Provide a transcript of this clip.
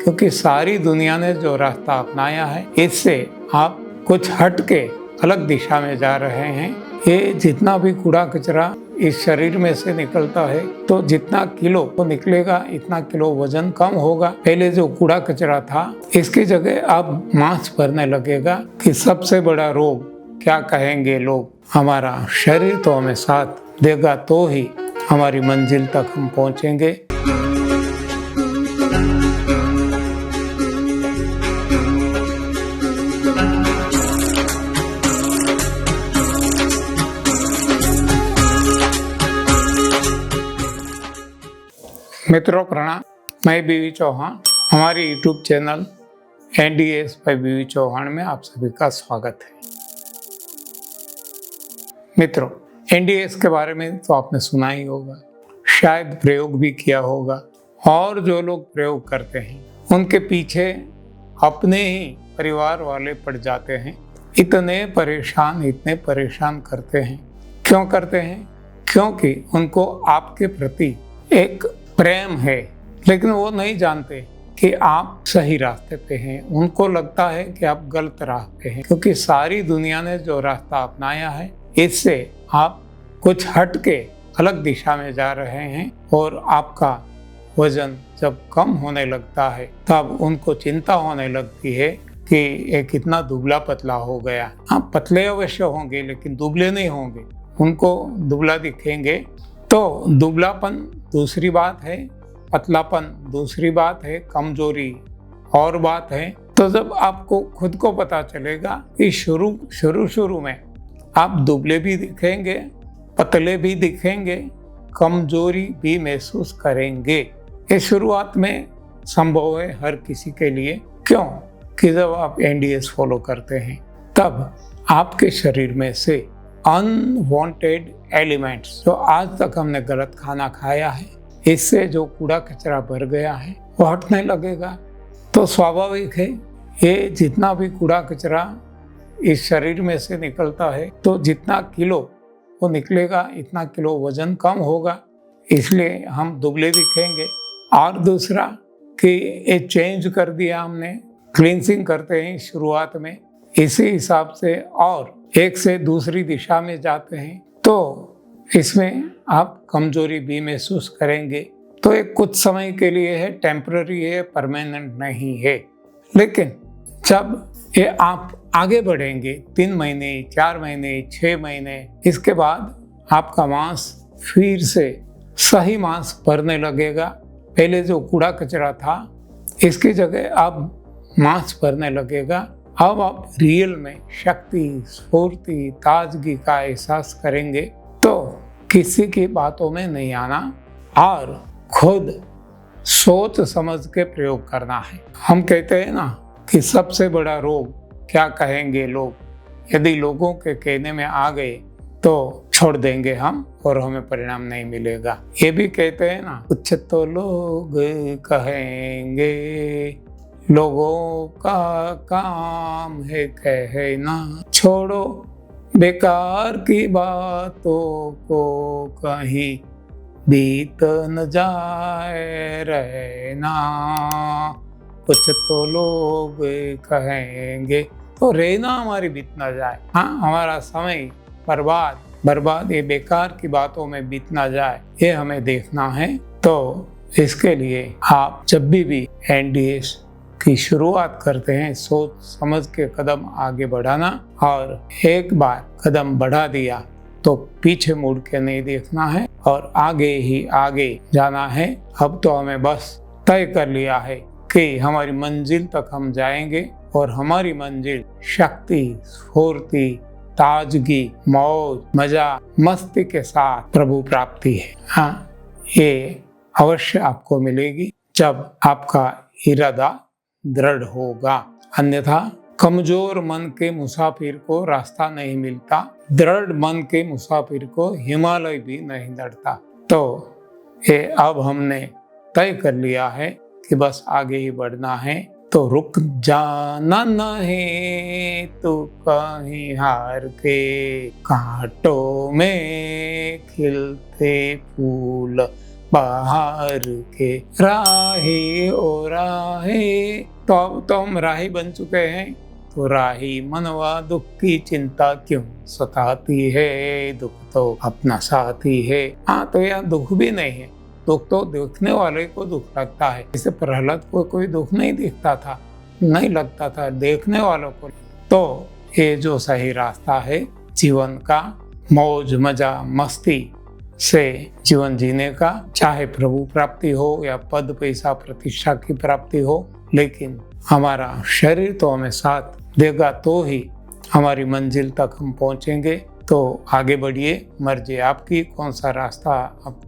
क्योंकि सारी दुनिया ने जो रास्ता अपनाया है इससे आप कुछ हट के अलग दिशा में जा रहे हैं। ये जितना भी कूड़ा कचरा इस शरीर में से निकलता है तो जितना किलो वो निकलेगा इतना किलो वजन कम होगा। पहले जो कूड़ा कचरा था इसकी जगह अब मांस भरने लगेगा कि सबसे बड़ा रोग क्या कहेंगे लोग। हमारा शरीर तो हमें साथ देगा तो ही हमारी मंजिल तक हम पहुंचेंगे। मित्रों प्रणाम, मैं बीवी चौहान। हमारी यूट्यूब चैनल NDS बाय बीवी चौहान में आप सभी का स्वागत है। मित्रों, NDS के बारे में तो आपने सुना ही होगा, शायद प्रयोग भी किया होगा। और जो लोग प्रयोग करते हैं उनके पीछे अपने ही परिवार वाले पड़ जाते हैं। इतने परेशान करते हैं। क्यों करते हैं? क्योंकि उनको आपके प्रति एक प्रेम है, लेकिन वो नहीं जानते कि आप सही रास्ते पे हैं। उनको लगता है कि आप गलत राह पे हैं, क्योंकि सारी दुनिया ने जो रास्ता अपनाया है इससे आप कुछ हट के अलग दिशा में जा रहे हैं। और आपका वजन जब कम होने लगता है तब उनको चिंता होने लगती है कि ये कितना दुबला पतला हो गया। आप पतले अवश्य होंगे लेकिन दुबले नहीं होंगे। उनको दुबला दिखेंगे तो दुबलापन दूसरी बात है, पतलापन दूसरी बात है, कमजोरी और बात है। तो जब आपको खुद को पता चलेगा कि शुरू में आप दुबले भी दिखेंगे, पतले भी दिखेंगे, कमजोरी भी महसूस करेंगे। ये शुरुआत में संभव है हर किसी के लिए। क्यों? कि जब आप NDS फॉलो करते हैं तब आपके शरीर में से अनवांटेड एलिमेंट्स, जो आज तक हमने गलत खाना खाया है, इससे जो कूड़ा कचरा भर गया है वो हटने लगेगा। तो स्वाभाविक है ये जितना भी कूड़ा कचरा इस शरीर में से निकलता है तो जितना किलो वो निकलेगा इतना किलो वजन कम होगा, इसलिए हम दुबले दिखेंगे। और दूसरा कि ये चेंज कर दिया हमने, क्लींसिंग करते हैं शुरुआत में, इसी हिसाब से और एक से दूसरी दिशा में जाते हैं तो इसमें आप कमजोरी भी महसूस करेंगे। तो एक कुछ समय के लिए है, टेम्पररी है, परमानेंट नहीं है। लेकिन जब ये आप आगे बढ़ेंगे 3 महीने, 4 महीने, 6 महीने, इसके बाद आपका मांस फिर से सही मांस भरने लगेगा। पहले जो कूड़ा कचरा था इसकी जगह अब मांस भरने लगेगा। अब आप रियल में शक्ति, स्फूर्ति, ताजगी का एहसास करेंगे। तो किसी की बातों में नहीं आना और खुद सोच समझ के प्रयोग करना है। हम कहते हैं ना कि सबसे बड़ा रोग क्या कहेंगे लोग। यदि लोगों के कहने में आ गए तो छोड़ देंगे हम और हमें परिणाम नहीं मिलेगा। ये भी कहते हैं ना, कुछ तो लोग कहेंगे, लोगों का काम है कहना, छोड़ो बेकार की बातों को, कहीं बीत न जाए रहना। कुछ तो लोग कहेंगे तो रहना हमारी बीत न जाए। हाँ, हमारा समय बर्बाद ये बेकार की बातों में बीत न जाए, ये हमें देखना है। तो इसके लिए आप जब भी NDS की शुरुआत करते हैं सोच समझ के कदम आगे बढ़ाना, और एक बार कदम बढ़ा दिया तो पीछे मुड़ के नहीं देखना है और आगे ही आगे जाना है। अब तो हमें बस तय कर लिया है कि हमारी मंजिल तक हम जाएंगे और हमारी मंजिल शक्ति, स्फूर्ति, ताजगी, मौज, मजा, मस्ती के साथ प्रभु प्राप्ति है। हाँ, ये अवश्य आपको मिलेगी जब आपका इरादा दृढ़ होगा। अन्यथा कमजोर मन के मुसाफिर को रास्ता नहीं मिलता, दृढ़ मन के मुसाफिर को हिमालय भी नहीं लड़ता। तो ये अब हमने तय कर लिया है कि बस आगे ही बढ़ना है। तो रुक जाना नहीं तू कहीं हार के, कांटों में खिलते फूल बाहर के राहे ओ राहे। तो अब तो हम राही बन चुके हैं, तो राही मनवा दुख की चिंता क्यों सताती है, दुख तो अपना साथी है। हाँ, तो यहाँ दुख भी नहीं है, दुख तो देखने वाले को दुख लगता है। जैसे प्रहलाद को कोई दुख नहीं दिखता था, नहीं लगता था, देखने वालों को। तो ये जो सही रास्ता है जीवन का, मौज मजा मस्ती से जीवन जीने का, चाहे प्रभु प्राप्ति हो या पद पैसा प्रतिष्ठा की प्राप्ति हो, लेकिन हमारा शरीर तो हमें साथ देगा तो ही हमारी मंजिल तक हम पहुंचेंगे। तो आगे बढ़िए, मर्जी आपकी, कौन सा रास्ता आप